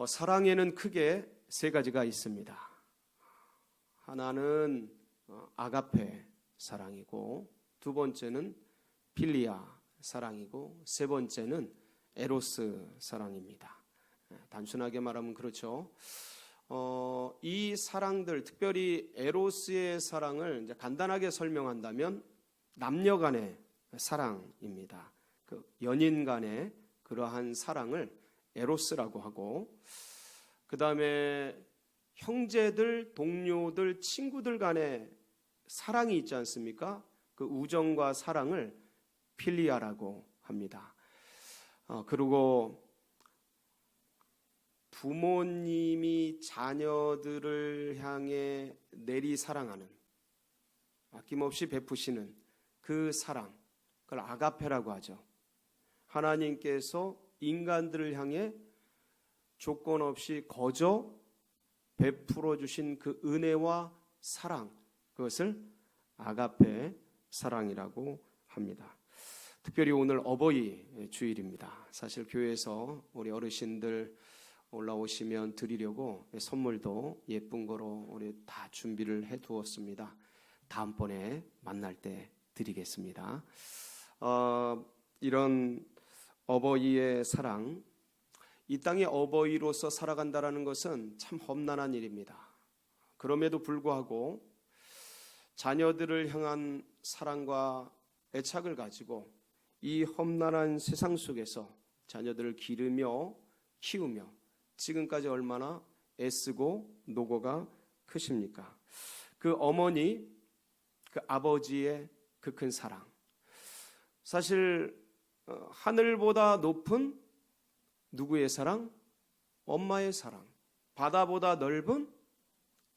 사랑에는 크게 세 가지가 있습니다. 하나는 아가페 사랑이고, 두 번째는 필리아 사랑이고, 세 번째는 에로스 사랑입니다. 단순하게 말하면 그렇죠. 이 사랑들, 특별히 에로스의 사랑을 이제 간단하게 설명한다면 남녀 간의 사랑입니다. 그 연인 간의 그러한 사랑을 에로스라고 하고, 그 다음에 형제들, 동료들, 친구들 간의 사랑이 있지 않습니까? 그 우정과 사랑을 필리아라고 합니다. 그리고 부모님이 자녀들을 향해 내리 사랑하는, 아낌없이 베푸시는 그 사랑, 그걸 아가페라고 하죠. 하나님께서 인간들을 향해 조건 없이 거저 베풀어 주신 그 은혜와 사랑, 그것을 아가페 사랑이라고 합니다. 특별히 오늘 어버이 주일입니다. 사실 교회에서 우리 어르신들 올라오시면 드리려고 선물도 예쁜 거로 우리 다 준비를 해 두었습니다. 다음번에 만날 때 드리겠습니다. 이런 어버이의 사랑, 이 땅의 어버이로서 살아간다는 것은 참 험난한 일입니다. 그럼에도 불구하고 자녀들을 향한 사랑과 애착을 가지고 이 험난한 세상 속에서 자녀들을 기르며 키우며 지금까지 얼마나 애쓰고 노고가 크십니까? 그 어머니, 그 아버지의 그 큰 사랑, 사실 하늘보다 높은 누구의 사랑? 엄마의 사랑, 바다보다 넓은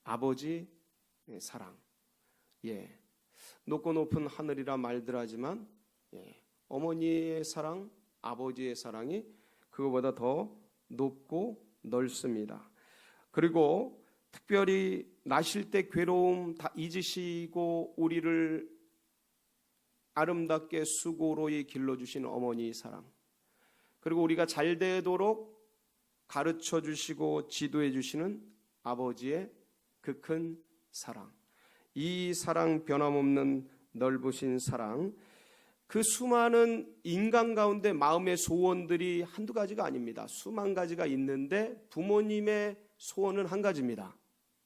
아버지의 사랑. 높고 높은 하늘이라 말들 하지만 어머니의 사랑, 아버지의 사랑이 그거보다 더 높고 넓습니다. 그리고 특별히 나실 때 괴로움 다 잊으시고 우리를 아름답게 수고로이 길러주신 어머니의 사랑, 그리고 우리가 잘 되도록 가르쳐 주시고 지도해 주시는 아버지의 그 큰 사랑, 이 사랑, 변함없는 넓으신 사랑, 그 수많은 인간 가운데 마음의 소원들이 한두 가지가 아닙니다. 수만 가지가 있는데 부모님의 소원은 한 가지입니다.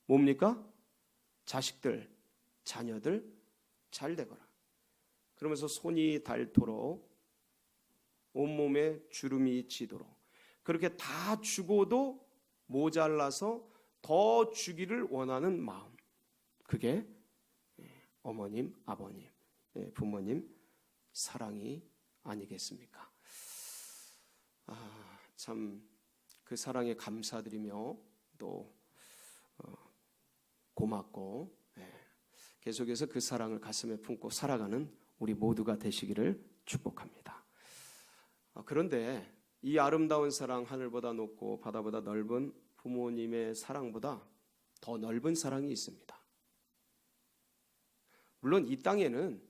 뭡니까? 자식들, 자녀들 잘 되거라. 그러면서 손이 닳도록 온몸에 주름이 지도록, 그렇게 다 주고도 모자라서 더 주기를 원하는 마음, 그게 어머님, 아버님, 부모님 사랑이 아니겠습니까? 참 그 사랑에 감사드리며 또 고맙고 계속해서 그 사랑을 가슴에 품고 살아가는 우리 모두가 되시기를 축복합니다. 그런데 이 아름다운 사랑, 하늘보다 높고 바다보다 넓은 부모님의 사랑보다 더 넓은 사랑이 있습니다. 물론 이 땅에는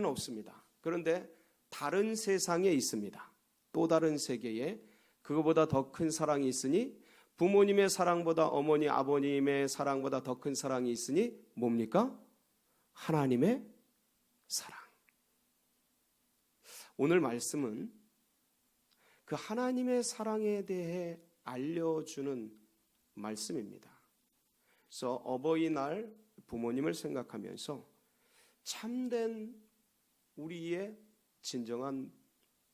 없습니다. 그런데 다른 세상에 있습니다. 또 다른 세계에 그거보다 더 큰 사랑이 있으니, 부모님의 사랑보다, 어머니 아버님의 사랑보다 더 큰 사랑이 있으니 뭡니까? 하나님의 사랑. 오늘 말씀은 그 하나님의 사랑에 대해 알려주는 말씀입니다. 그래서 어버이날 부모님을 생각하면서 참된 우리의 진정한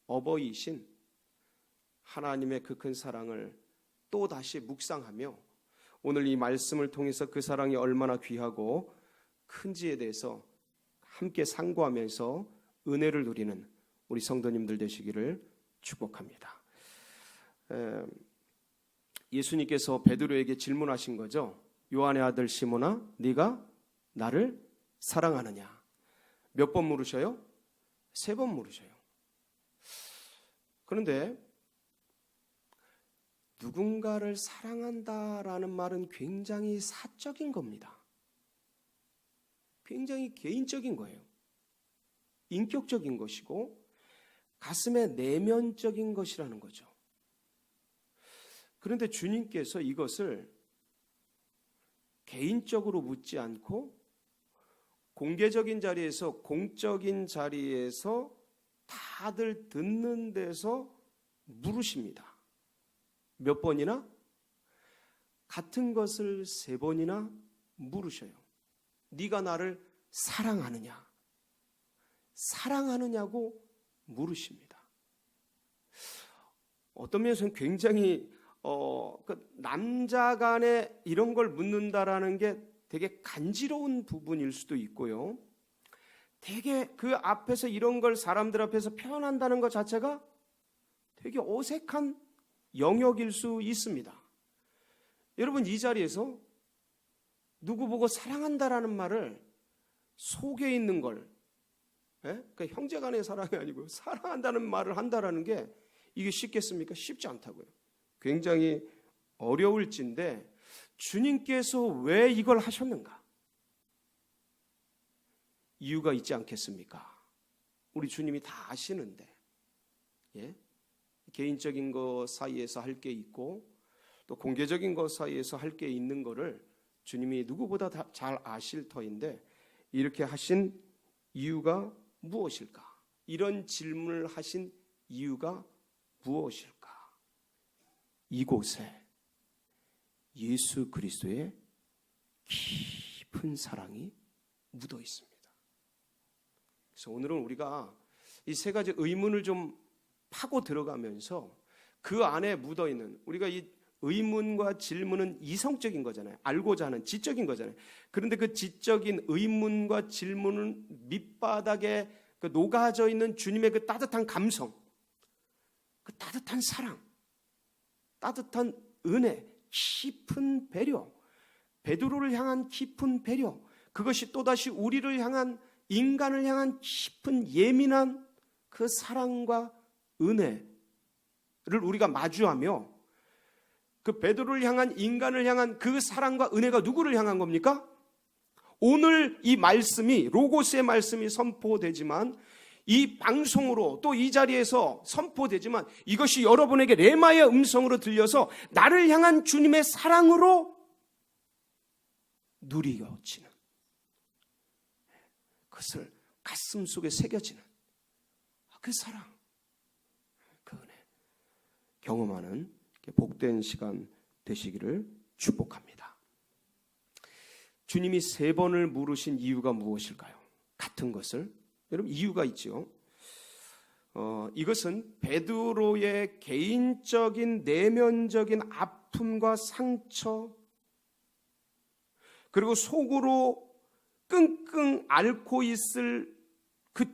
어버이신 하나님의 그 큰 사랑을 또 다시 묵상하며 오늘 이 말씀을 통해서 그 사랑이 얼마나 귀하고 큰지에 대해서 함께 상고하면서 은혜를 누리는 우리 성도님들 되시기를 축복합니다. 예수님께서 베드로에게 질문하신 거죠. 요한의 아들 시몬아, 네가 나를 사랑하느냐? 몇 번 물으셔요? 3번 물으셔요. 그런데 누군가를 사랑한다라는 말은 굉장히 사적인 겁니다. 굉장히 개인적인 거예요. 인격적인 것이고 가슴의 내면적인 것이라는 거죠. 그런데 주님께서 이것을 개인적으로 묻지 않고 공개적인 자리에서, 공적인 자리에서 다들 듣는 데서 물으십니다. 몇 번이나? 같은 것을 3번이나 물으셔요. 네가 나를 사랑하느냐? 사랑하느냐고 물으십니다. 어떤 면에서는 굉장히 남자 간에 이런 걸 묻는다라는 게 되게 간지러운 부분일 수도 있고요. 되게 그 앞에서 이런 걸 사람들 앞에서 표현한다는 것 자체가 되게 어색한 영역일 수 있습니다. 여러분, 이 자리에서 누구 보고 사랑한다라는 말을 속에 있는 걸, 그러니까 형제간의 사랑이 아니고 사랑한다는 말을 한다라는 게 이게 쉽겠습니까? 쉽지 않다고요. 굉장히 어려울진데 주님께서 왜 이걸 하셨는가? 이유가 있지 않겠습니까? 우리 주님이 다 아시는데, 개인적인 것 사이에서 할 게 있고 또 공개적인 것 사이에서 할 게 있는 거를 주님이 누구보다 다 잘 아실 터인데 이렇게 하신 이유가 무엇일까? 이런 질문을 하신 이유가 무엇일까? 이곳에 예수 그리스도의 깊은 사랑이 묻어 있습니다. 그래서 오늘은 우리가 이 3가지 의문을 좀 파고 들어가면서 그 안에 묻어 있는, 우리가 이 의문과 질문은 이성적인 거잖아요. 알고자 하는 지적인 거잖아요. 그런데 그 지적인 의문과 질문은 밑바닥에 그 녹아져 있는 주님의 그 따뜻한 감성, 그 따뜻한 사랑, 따뜻한 은혜, 깊은 배려, 베드로를 향한 깊은 배려, 그것이 또다시 우리를 향한, 인간을 향한 깊은 예민한 그 사랑과 은혜를 우리가 마주하며, 그 베드로를 향한, 인간을 향한 그 사랑과 은혜가 누구를 향한 겁니까? 오늘 이 말씀이, 로고스의 말씀이 선포되지만, 이 방송으로 또 이 자리에서 선포되지만, 이것이 여러분에게 레마의 음성으로 들려서 나를 향한 주님의 사랑으로 누리어지는, 그것을 가슴 속에 새겨지는 그 사랑, 그 은혜 경험하는 복된 시간 되시기를 축복합니다. 주님이 3번을 물으신 이유가 무엇일까요? 같은 것을, 여러분, 이유가 있죠. 이것은 베드로의 개인적인 내면적인 아픔과 상처, 그리고 속으로 끙끙 앓고 있을 그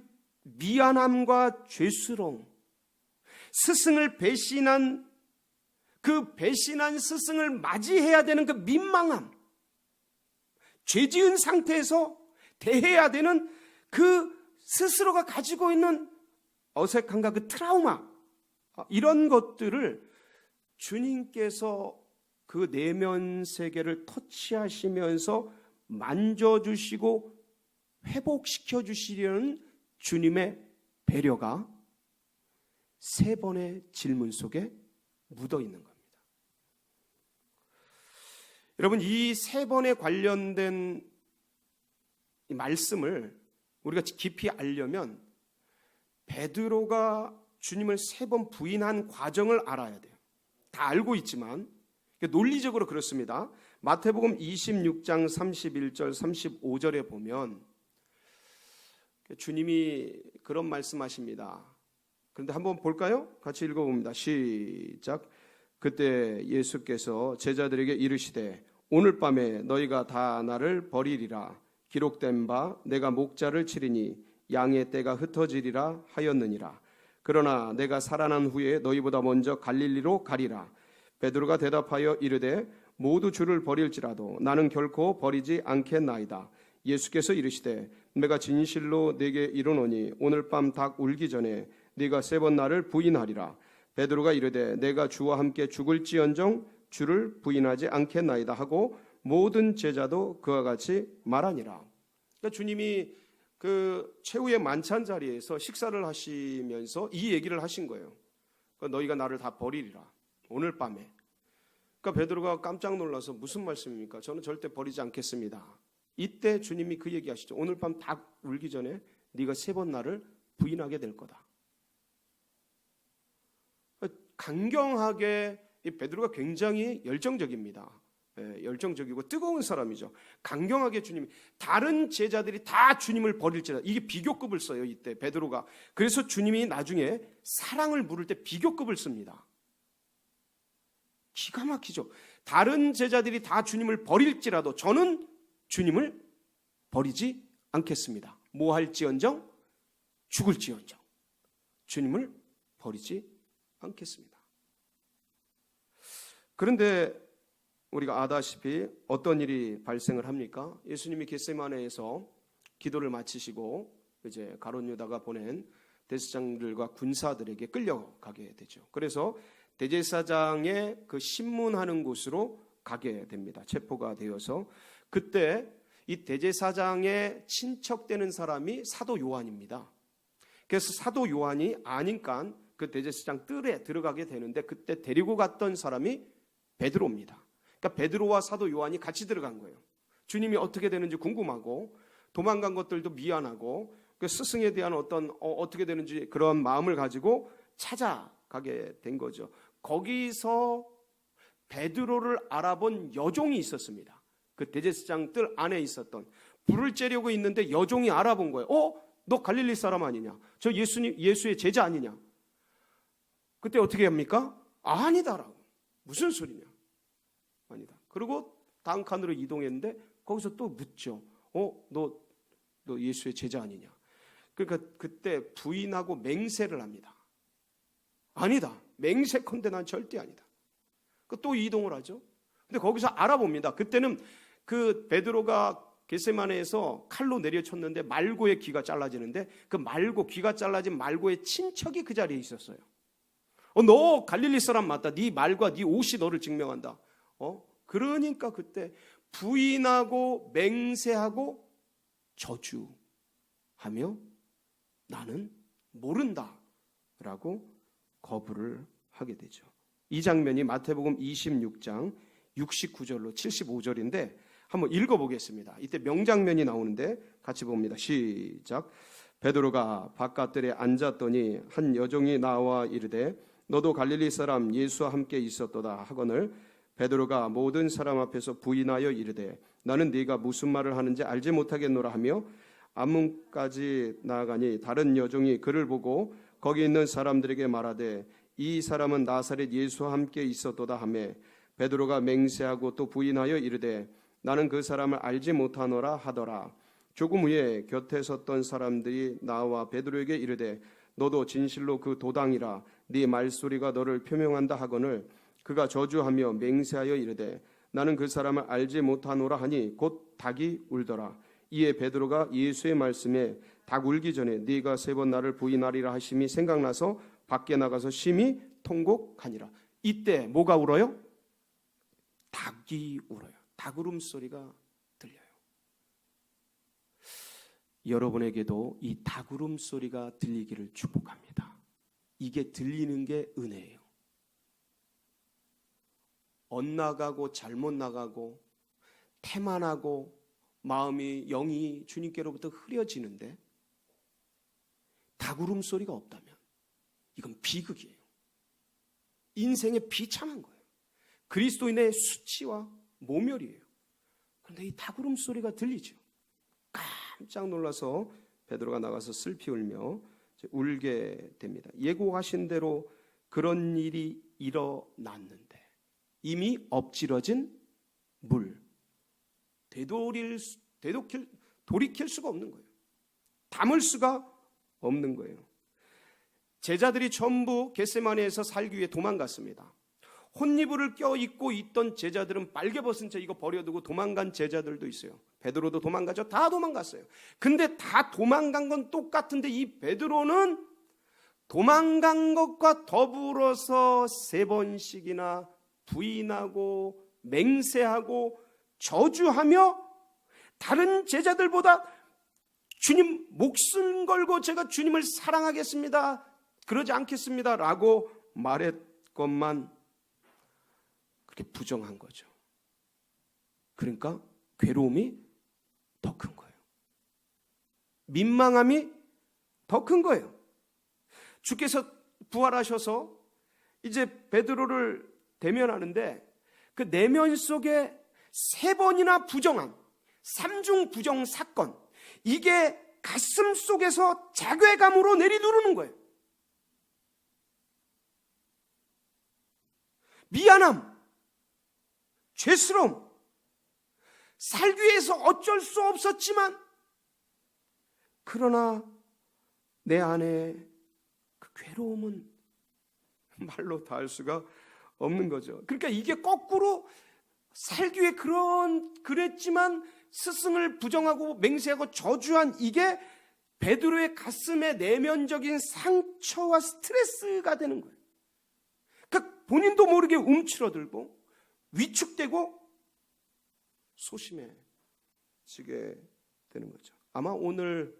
미안함과 죄스러움, 스승을 배신한 그 배신한 스승을 맞이해야 되는 그 민망함, 죄 지은 상태에서 대해야 되는 그 스스로가 가지고 있는 어색함과 그 트라우마, 이런 것들을 주님께서 그 내면 세계를 터치하시면서 만져주시고 회복시켜 주시려는 주님의 배려가 3번의 질문 속에 묻어 있는 겁니다. 여러분, 이 3번에 관련된 이 말씀을 우리가 깊이 알려면 베드로가 주님을 3번 부인한 과정을 알아야 돼요. 다 알고 있지만 논리적으로 그렇습니다. 마태복음 26장 31절 35절에 보면 주님이 그런 말씀하십니다. 그런데 한번 볼까요? 같이 읽어봅니다. 시작. 그때 예수께서 제자들에게 이르시되 오늘 밤에 너희가 다 나를 버리리라. 기록된 바 내가 목자를 치리니 양의 떼가 흩어지리라 하였느니라. 그러나 내가 살아난 후에 너희보다 먼저 갈릴리로 가리라. 베드로가 대답하여 이르되 모두 주를 버릴지라도 나는 결코 버리지 않겠나이다. 예수께서 이르시되 내가 진실로 네게 이르노니 오늘 밤 닭 울기 전에 네가 3번 나를 부인하리라. 베드로가 이르되 내가 주와 함께 죽을지언정 주를 부인하지 않겠나이다 하고 모든 제자도 그와 같이 말하니라. 그러니까 주님이 그 최후의 만찬 자리에서 식사를 하시면서 이 얘기를 하신 거예요. 그러니까 너희가 나를 다 버리리라. 오늘 밤에. 그러니까 베드로가 깜짝 놀라서 무슨 말씀입니까? 저는 절대 버리지 않겠습니다. 이때 주님이 그 얘기하시죠. 오늘 밤 닭 울기 전에 네가 3번 나를 부인하게 될 거다. 강경하게, 이 베드로가 굉장히 열정적입니다. 열정적이고 뜨거운 사람이죠. 강경하게 주님이, 다른 제자들이 다 주님을 버릴지라도, 이게 비교급을 써요 이때 베드로가. 그래서 주님이 나중에 사랑을 물을 때 비교급을 씁니다. 기가 막히죠. 다른 제자들이 다 주님을 버릴지라도 저는 주님을 버리지 않겠습니다. 뭐 할지언정 죽을지언정 주님을 버리지 않겠습니다. 그런데 우리가 아다시피 어떤 일이 발생을 합니까? 예수님이 겟세마네에서 기도를 마치시고 이제 가룟 유다가 보낸 대제사장들과 군사들에게 끌려가게 되죠. 그래서 대제사장의 그 신문하는 곳으로 가게 됩니다. 체포가 되어서. 그때 이 대제사장의 친척되는 사람이 사도 요한입니다. 그래서 사도 요한이 아니까 그 대제사장 뜰에 들어가게 되는데, 그때 데리고 갔던 사람이 베드로입니다. 그러니까 베드로와 사도 요한이 같이 들어간 거예요. 주님이 어떻게 되는지 궁금하고 도망간 것들도 미안하고 그 스승에 대한 어떻게 되는지 그런 마음을 가지고 찾아가게 된 거죠. 거기서 베드로를 알아본 여종이 있었습니다. 그 대제사장 뜰 안에 있었던, 불을 쬐려고 있는데 여종이 알아본 거예요. 너 갈릴리 사람 아니냐? 저 예수의 제자 아니냐? 그때 어떻게 합니까? 아니다라고. 무슨 소리냐? 아니다. 그리고 다음 칸으로 이동했는데 거기서 또 묻죠. 너 예수의 제자 아니냐? 그러니까 그때 부인하고 맹세를 합니다. 아니다. 맹세컨대 난 절대 아니다. 또 이동을 하죠. 근데 거기서 알아봅니다. 그때는 그 베드로가 겟세마네에서 칼로 내려쳤는데 말고의 귀가 잘라지는데, 그 말고, 귀가 잘라진 말고의 친척이 그 자리에 있었어요. 너 갈릴리 사람 맞다. 네 말과 네 옷이 너를 증명한다. 그러니까 그때 부인하고 맹세하고 저주하며 나는 모른다라고 거부를 하게 되죠. 이 장면이 마태복음 26장 69절로 75절인데 한번 읽어보겠습니다. 이때 명장면이 나오는데 같이 봅니다. 시작. 베드로가 바깥들에 앉았더니 한 여종이 나와 이르되 너도 갈릴리 사람 예수와 함께 있었도다 하거늘 베드로가 모든 사람 앞에서 부인하여 이르되 나는 네가 무슨 말을 하는지 알지 못하겠노라 하며 앞문까지 나아가니 다른 여종이 그를 보고 거기 있는 사람들에게 말하되 이 사람은 나사렛 예수와 함께 있었도다 하며 베드로가 맹세하고 또 부인하여 이르되 나는 그 사람을 알지 못하노라 하더라. 조금 후에 곁에 섰던 사람들이 나와 베드로에게 이르되 너도 진실로 그 도당이라 네 말소리가 너를 표명한다 하거늘 그가 저주하며 맹세하여 이르되 나는 그 사람을 알지 못하노라 하니 곧 닭이 울더라. 이에 베드로가 예수의 말씀에 닭 울기 전에 네가 3번 나를 부인하리라 하심이 생각나서 밖에 나가서 심히 통곡하니라. 이때 뭐가 울어요? 닭이 울어요. 닭 울음소리가 들려요. 여러분에게도 이 닭 울음소리가 들리기를 축복합니다. 이게 들리는 게 은혜예요. 엇나가고 잘못 나가고 태만하고 마음이 영이 주님께로부터 흐려지는데 닭 울음소리가 없다면 이건 비극이에요. 인생의 비참한 거예요. 그리스도인의 수치와 모멸이에요. 그런데 이 닭 울음소리가 들리죠. 깜짝 놀라서 베드로가 나가서 슬피 울며 울게 됩니다. 예고하신 대로 그런 일이 일어났는데 이미 엎질러진 물, 돌이킬 수가 없는 거예요. 담을 수가 없는 거예요. 제자들이 전부 겟세마네에서 살기 위해 도망갔습니다. 혼이불을 껴입고 있던 제자들은 빨개벗은 채 이거 버려두고 도망간 제자들도 있어요. 베드로도 도망가죠. 다 도망갔어요. 근데 다 도망간 건 똑같은데 이 베드로는 도망간 것과 더불어서 3번씩이나 부인하고 맹세하고 저주하며 다른 제자들보다 주님 목숨 걸고 제가 주님을 사랑하겠습니다. 그러지 않겠습니다. 라고 말했건만 그렇게 부정한 거죠. 그러니까 괴로움이 더 큰 거예요. 민망함이 더 큰 거예요. 주께서 부활하셔서 이제 베드로를 대면하는데 그 내면 속에 3번이나 부정한 3중 부정 사건, 이게 가슴 속에서 자괴감으로 내리누르는 거예요. 미안함, 죄스러움, 살기 위해서 어쩔 수 없었지만 그러나 내 안에 그 괴로움은 말로 다 할 수가 없는 거죠. 그러니까 이게 거꾸로 살기 위해 그랬지만 스승을 부정하고 맹세하고 저주한 이게 베드로의 가슴의 내면적인 상처와 스트레스가 되는 거예요. 그러니까 본인도 모르게 움츠러들고 위축되고 소심해지게 되는 거죠. 아마 오늘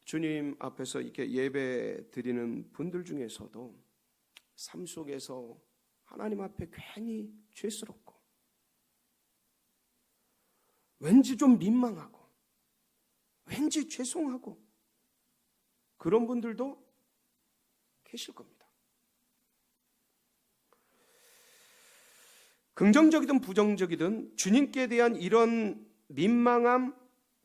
주님 앞에서 이렇게 예배 드리는 분들 중에서도 삶 속에서 하나님 앞에 괜히 죄스럽고 왠지 좀 민망하고 왠지 죄송하고 그런 분들도 계실 겁니다. 긍정적이든 부정적이든 주님께 대한 이런 민망함,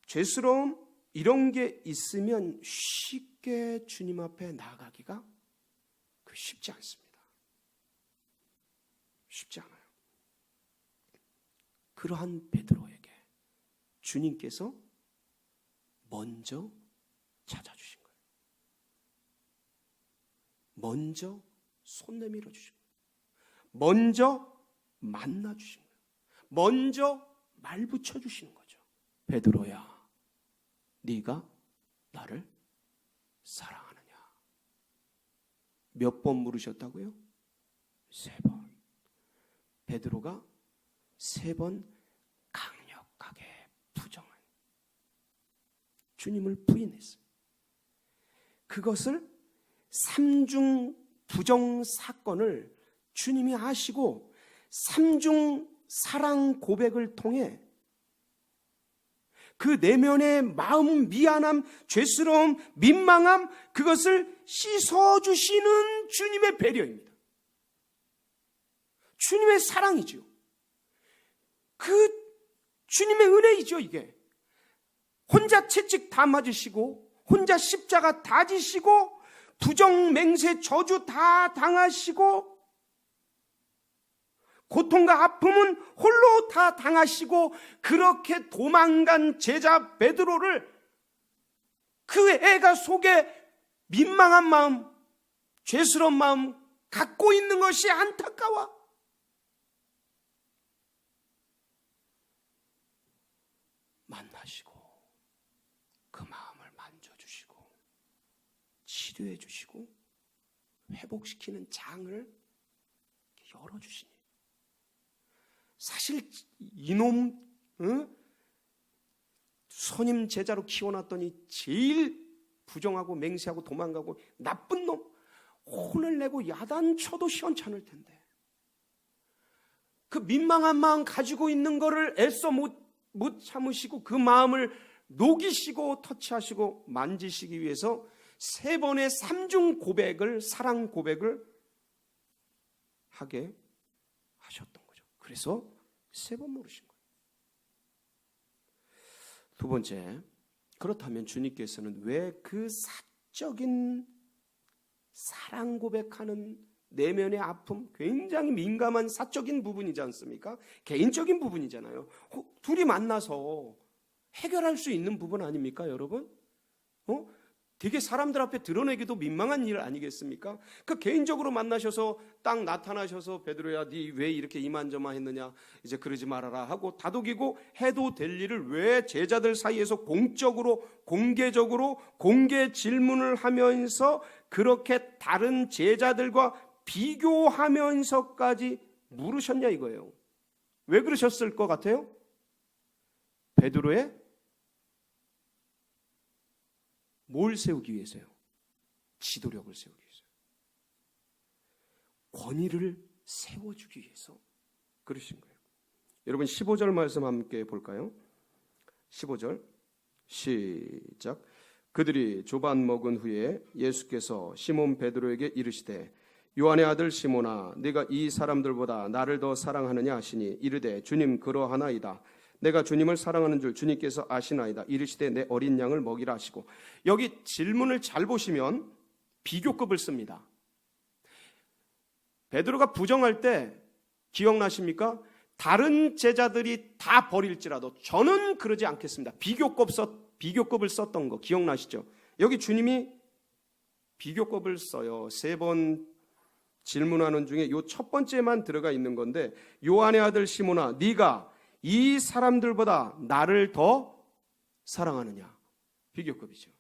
죄스러움 이런 게 있으면 쉽게 주님 앞에 나아가기가 쉽지 않습니다. 쉽지 않아요. 그러한 베드로에게 주님께서 먼저 찾아주신 거예요. 먼저 손 내밀어 주신 거예요. 먼저 만나 주신 거예요. 먼저 말 붙여 주시는 거죠. 베드로야, 네가 나를 사랑하느냐? 몇 번 물으셨다고요? 3번. 베드로가 3번 강력하게 부정한 주님을 부인했어요. 그것을 3중 부정 사건을 주님이 아시고 3중 사랑 고백을 통해 그 내면의 마음, 미안함, 죄스러움, 민망함 그것을 씻어주시는 주님의 배려입니다. 주님의 사랑이죠. 그 주님의 은혜이죠. 이게 혼자 채찍 다 맞으시고 혼자 십자가 다 지시고 부정, 맹세, 저주 다 당하시고 고통과 아픔은 홀로 다 당하시고 그렇게 도망간 제자 베드로를 그 애가 속에 민망한 마음, 죄스러운 마음 갖고 있는 것이 안타까워. 만나시고 그 마음을 만져주시고 치료해 주시고 회복시키는 장을 열어주시니 사실 이놈 선임 제자로 키워놨더니 제일 부정하고 맹세하고 도망가고 나쁜 놈 혼을 내고 야단쳐도 시원찮을 텐데 그 민망한 마음 가지고 있는 거를 애써 못 참으시고 그 마음을 녹이시고 터치하시고 만지시기 위해서 3번의 3중 고백을 사랑 고백을 하게 하셨던 거죠. 그래서 3번 물으신 거예요. 두 번째, 그렇다면 주님께서는 왜 그 사적인 사랑 고백하는 내면의 아픔, 굉장히 민감한 사적인 부분이지 않습니까? 개인적인 부분이잖아요. 둘이 만나서 해결할 수 있는 부분 아닙니까, 여러분? 되게 사람들 앞에 드러내기도 민망한 일 아니겠습니까? 그 개인적으로 만나셔서 딱 나타나셔서 베드로야, 네 왜 이렇게 이만저만했느냐? 이제 그러지 말아라 하고 다독이고 해도 될 일을 왜 제자들 사이에서 공적으로 공개적으로 공개 질문을 하면서 그렇게 다른 제자들과 비교하면서까지 물으셨냐 이거예요. 왜 그러셨을 것 같아요? 베드로의 뭘 세우기 위해서요? 지도력을 세우기 위해서요. 권위를 세워주기 위해서 그러신 거예요. 여러분 15절 말씀 함께 볼까요? 15절 시작. 그들이 조반 먹은 후에 예수께서 시몬 베드로에게 이르시되 요한의 아들 시몬아 네가 이 사람들보다 나를 더 사랑하느냐 하시니 이르되 주님 그러하나이다. 내가 주님을 사랑하는 줄 주님께서 아시나이다. 이르시되 내 어린 양을 먹이라 하시고, 여기 질문을 잘 보시면 비교급을 씁니다. 베드로가 부정할 때 기억나십니까? 다른 제자들이 다 버릴지라도 저는 그러지 않겠습니다. 비교급을 썼던 거 기억나시죠? 여기 주님이 비교급을 써요. 3번 질문하는 중에 요 첫 번째만 들어가 있는 건데, 요한의 아들 시몬아 네가 이 사람들보다 나를 더 사랑하느냐. 비교급이죠.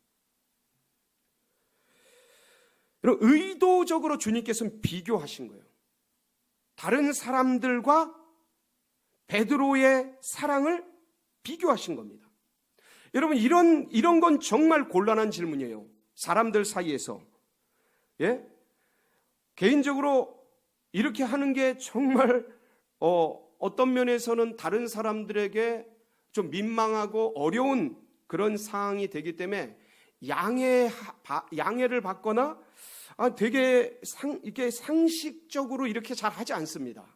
여러분, 의도적으로 주님께서는 비교하신 거예요. 다른 사람들과 베드로의 사랑을 비교하신 겁니다. 여러분, 이런 건 정말 곤란한 질문이에요. 사람들 사이에서. 예? 개인적으로 이렇게 하는 게 정말 어떤 면에서는 다른 사람들에게 좀 민망하고 어려운 그런 상황이 되기 때문에 양해를 받거나 되게 이렇게 상식적으로 이렇게 잘 하지 않습니다.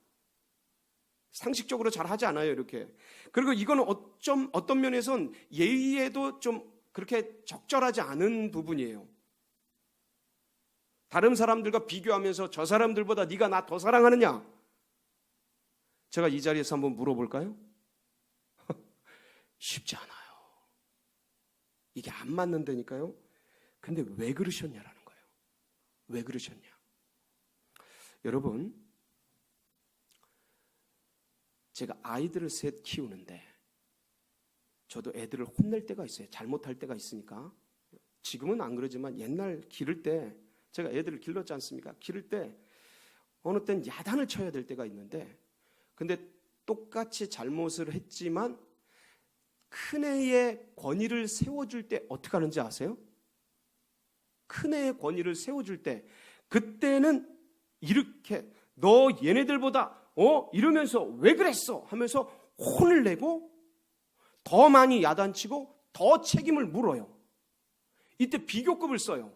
상식적으로 잘 하지 않아요, 이렇게. 그리고 이건 어떤 면에서는 예의에도 좀 그렇게 적절하지 않은 부분이에요. 다른 사람들과 비교하면서 저 사람들보다 네가 나 더 사랑하느냐? 제가 이 자리에서 한번 물어볼까요? 쉽지 않아요. 이게 안 맞는다니까요. 근데 왜 그러셨냐라는 거예요. 왜 그러셨냐? 여러분, 제가 아이들을 셋 키우는데 저도 애들을 혼낼 때가 있어요. 잘못할 때가 있으니까. 지금은 안 그러지만 옛날 기를 때 제가 애들을 길렀지 않습니까? 기를 때 어느 땐 야단을 쳐야 될 때가 있는데, 근데 똑같이 잘못을 했지만 큰애의 권위를 세워줄 때 어떻게 하는지 아세요? 큰애의 권위를 세워줄 때 그때는 이렇게 너 얘네들보다 이러면서 왜 그랬어? 하면서 혼을 내고 더 많이 야단치고 더 책임을 물어요. 이때 비교급을 써요.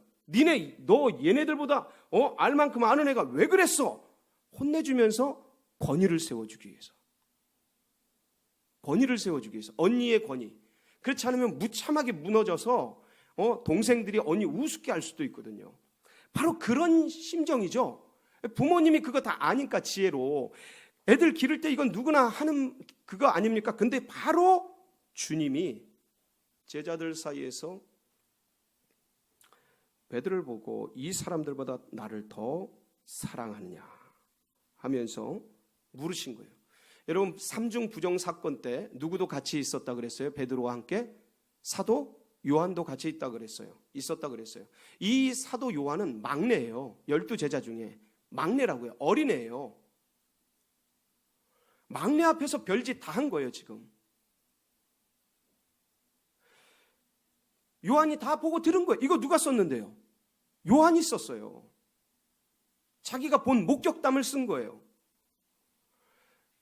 너 얘네들보다 알만큼 아는 애가 왜 그랬어? 혼내주면서 권위를 세워주기 위해서. 권위를 세워주기 위해서. 언니의 권위. 그렇지 않으면 무참하게 무너져서 동생들이 언니 우습게 할 수도 있거든요. 바로 그런 심정이죠. 부모님이 그거 다 아니까 지혜로. 애들 기를 때 이건 누구나 하는 그거 아닙니까? 근데 바로 주님이 제자들 사이에서 베드로를 보고 이 사람들보다 나를 더 사랑하느냐 하면서 물으신 거예요. 여러분, 삼중 부정 사건 때 누구도 같이 있었다 그랬어요? 베드로와 함께? 사도 요한도 같이 있다 그랬어요. 있었다 그랬어요. 이 사도 요한은 막내예요. 12제자 중에 막내라고요. 어린애예요. 막내 앞에서 별짓 다 한 거예요, 지금. 요한이 다 보고 들은 거예요. 이거 누가 썼는데요? 요한이 썼어요. 자기가 본 목격담을 쓴 거예요.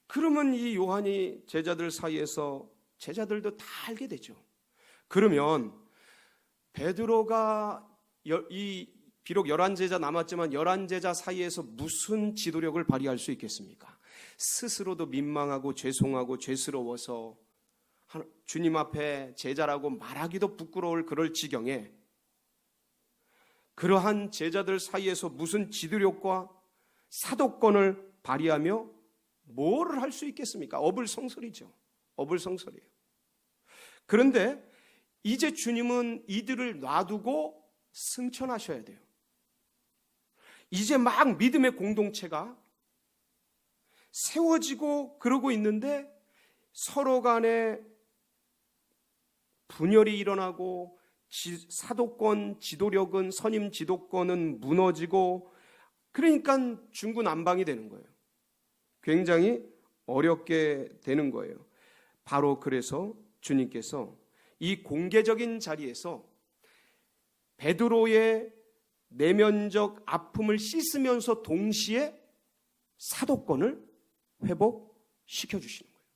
그러면 이 요한이 제자들 사이에서 제자들도 다 알게 되죠. 그러면 베드로가 비록 11제자 남았지만 11제자 사이에서 무슨 지도력을 발휘할 수 있겠습니까? 스스로도 민망하고 죄송하고 죄스러워서 주님 앞에 제자라고 말하기도 부끄러울 그럴 지경에, 그러한 제자들 사이에서 무슨 지도력과 사도권을 발휘하며 뭐를 할 수 있겠습니까? 어불성설이죠. 어불성설이에요. 그런데 이제 주님은 이들을 놔두고 승천하셔야 돼요. 이제 막 믿음의 공동체가 세워지고 그러고 있는데 서로 간에 분열이 일어나고 사도권 지도력은, 선임 지도권은 무너지고, 그러니까 중구난방이 되는 거예요. 굉장히 어렵게 되는 거예요. 바로 그래서 주님께서 이 공개적인 자리에서 베드로의 내면적 아픔을 씻으면서 동시에 사도권을 회복시켜 주시는 거예요.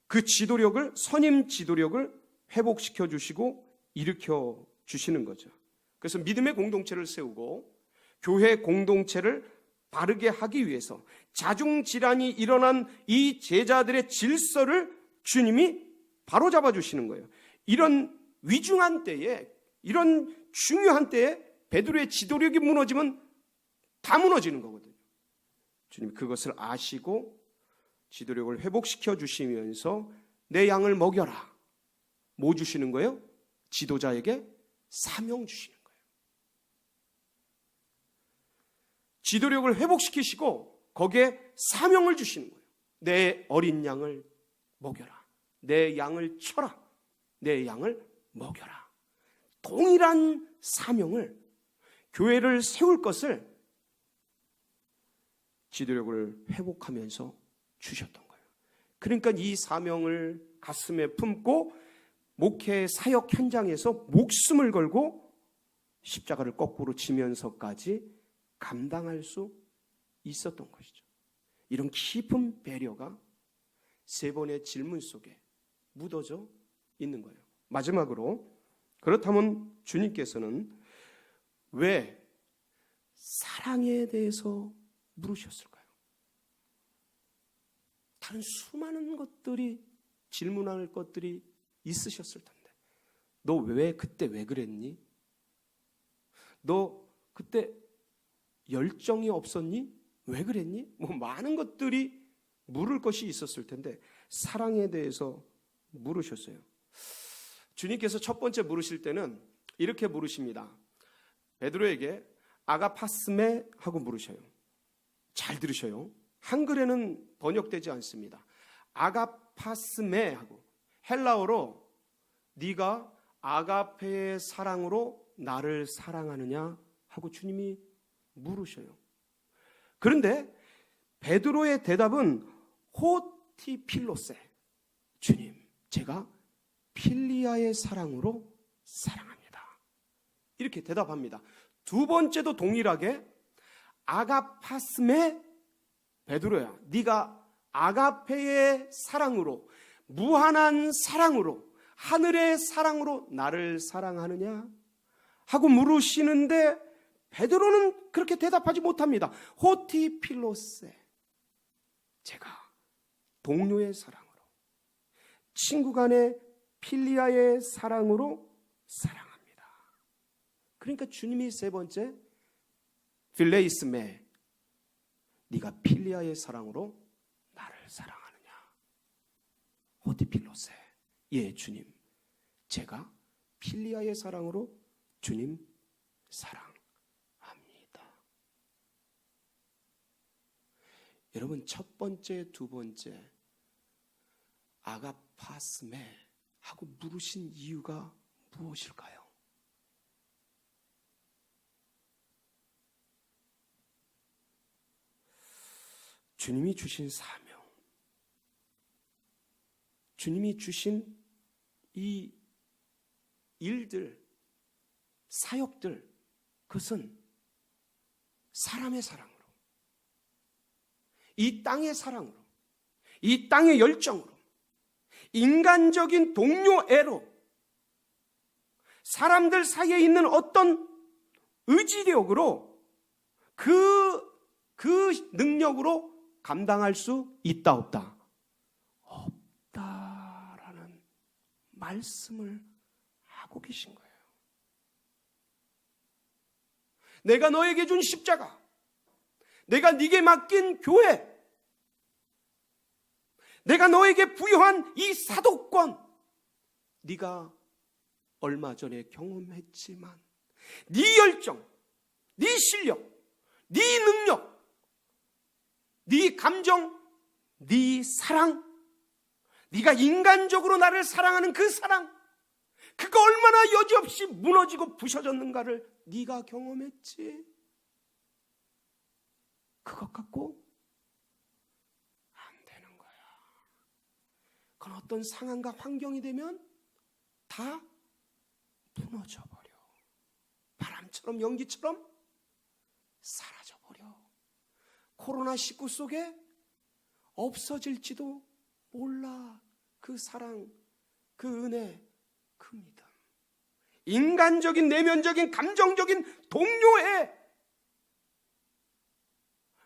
그 지도력을, 선임 지도력을 회복시켜 주시고 일으켜 주시는 거죠. 그래서 믿음의 공동체를 세우고 교회 공동체를 바르게 하기 위해서 자중질환이 일어난 이 제자들의 질서를 주님이 바로잡아 주시는 거예요. 이런 위중한 때에, 이런 중요한 때에 베드로의 지도력이 무너지면 다 무너지는 거거든요. 주님이 그것을 아시고 지도력을 회복시켜 주시면서 내 양을 먹여라. 뭐 주시는 거예요? 지도자에게 사명 주시는 거예요. 지도력을 회복시키시고 거기에 사명을 주시는 거예요. 내 어린 양을 먹여라. 내 양을 쳐라. 내 양을 먹여라. 동일한 사명을, 교회를 세울 것을 지도력을 회복하면서 주셨던 거예요. 그러니까 이 사명을 가슴에 품고 목회 사역 현장에서 목숨을 걸고 십자가를 거꾸로 지면서까지 감당할 수 있었던 것이죠. 이런 깊은 배려가 세 번의 질문 속에 묻어져 있는 거예요. 마지막으로, 그렇다면 주님께서는 왜 사랑에 대해서 물으셨을까요? 다른 수많은 것들이, 질문할 것들이 있으셨을 텐데, 너 왜 그때 왜 그랬니? 너 그때 열정이 없었니? 왜 그랬니? 뭐 많은 것들이 물을 것이 있었을 텐데 사랑에 대해서 물으셨어요. 주님께서 첫 번째 물으실 때는 이렇게 물으십니다. 베드로에게 아가파스메 하고 물으셔요. 잘 들으셔요. 한글에는 번역되지 않습니다. 아가파스메 하고, 헬라어로 네가 아가페의 사랑으로 나를 사랑하느냐 하고 주님이 물으셔요. 그런데 베드로의 대답은 호티필로세, 주님, 제가 필리아의 사랑으로 사랑합니다. 이렇게 대답합니다. 두 번째도 동일하게 아가파스메, 베드로야, 네가 아가페의 사랑으로, 무한한 사랑으로, 하늘의 사랑으로 나를 사랑하느냐 하고 물으시는데 베드로는 그렇게 대답하지 못합니다. 호티필로세, 제가 동료의 사랑으로, 친구 간의 필리아의 사랑으로 사랑합니다. 그러니까 주님이 세 번째 필레이스메, 네가 필리아의 사랑으로 나를 사랑하느냐. 호티필로세, 예 주님, 제가 필리아의 사랑으로 주님 사랑합니다. 여러분, 첫 번째, 두 번째 아가파스메 하고 물으신 이유가 무엇일까요? 주님이 주신 사명, 주님이 주신 이 일들, 사역들, 그것은 사람의 사랑으로, 이 땅의 사랑으로, 이 땅의 열정으로, 인간적인 동료애로, 사람들 사이에 있는 어떤 의지력으로, 그 능력으로 감당할 수 있다 없다? 없다라는 말씀을 하고 계신 거예요. 내가 너에게 준 십자가, 내가 네게 맡긴 교회, 내가 너에게 부여한 이 사도권, 네가 얼마 전에 경험했지만 네 열정, 네 실력, 네 능력, 네 감정, 네 사랑, 네가 인간적으로 나를 사랑하는 그 사랑, 그거 얼마나 여지없이 무너지고 부셔졌는가를 네가 경험했지. 그것 갖고 안 되는 거야. 그건 어떤 상황과 환경이 되면 다 무너져 버려. 바람처럼, 연기처럼 사라져버려. 코로나19 속에 없어질지도 몰라. 그 사랑, 그 은혜, 그 믿음. 인간적인, 내면적인, 감정적인 동요에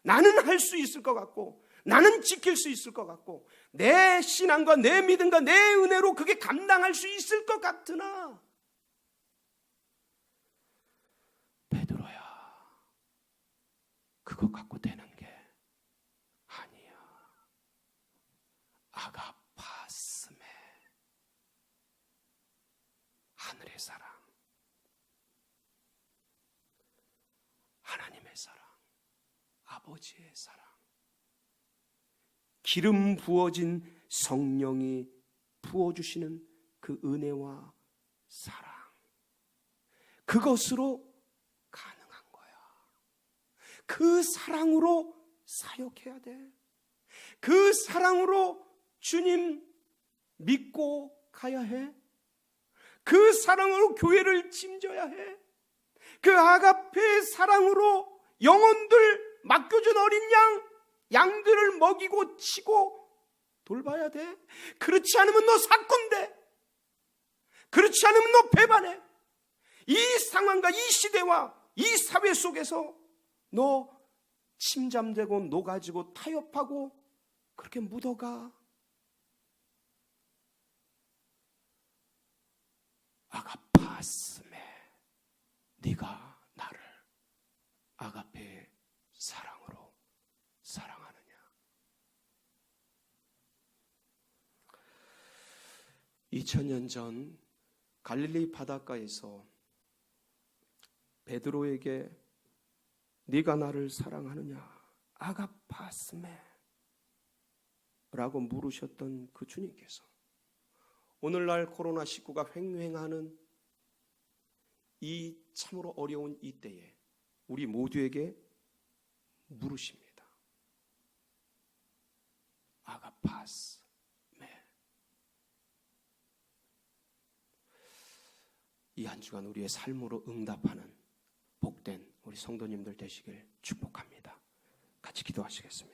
나는 할 수 있을 것 같고, 나는 지킬 수 있을 것 같고, 내 신앙과 내 믿음과 내 은혜로 그게 감당할 수 있을 것 같으나, 베드로야, 그거 갖고 되는 게 아니야. 아가파스메, 하늘의 사랑, 하나님의 사랑, 아버지의 사랑, 기름 부어진 성령이 부어주시는 그 은혜와 사랑, 그것으로 가능한 거야. 그 사랑으로 사역해야 돼. 그 사랑으로 주님 믿고 가야 해. 그 사랑으로 교회를 짐져야 해. 그 아가페의 사랑으로 영혼들 맡겨준 어린 양들을 먹이고 치고 돌봐야 돼. 그렇지 않으면 너 사꾼돼. 그렇지 않으면 너 배반해. 이 상황과 이 시대와 이 사회 속에서 너 침잠되고 녹아지고 타협하고 그렇게 묻어가. 아가파스메, 네가 나를 아가페의 사랑으로 사랑하느냐. 2000년 전 갈릴리 바닷가에서 베드로에게 네가 나를 사랑하느냐, 아가파스메 라고 물으셨던 그 주님께서 오늘날 코로나19가 횡행하는 이 참으로 어려운 이 때에 우리 모두에게 물으십니다. 아가파스메. 이 한 주간 우리의 삶으로 응답하는 복된 우리 성도님들 되시길 축복합니다. 같이 기도하시겠습니다.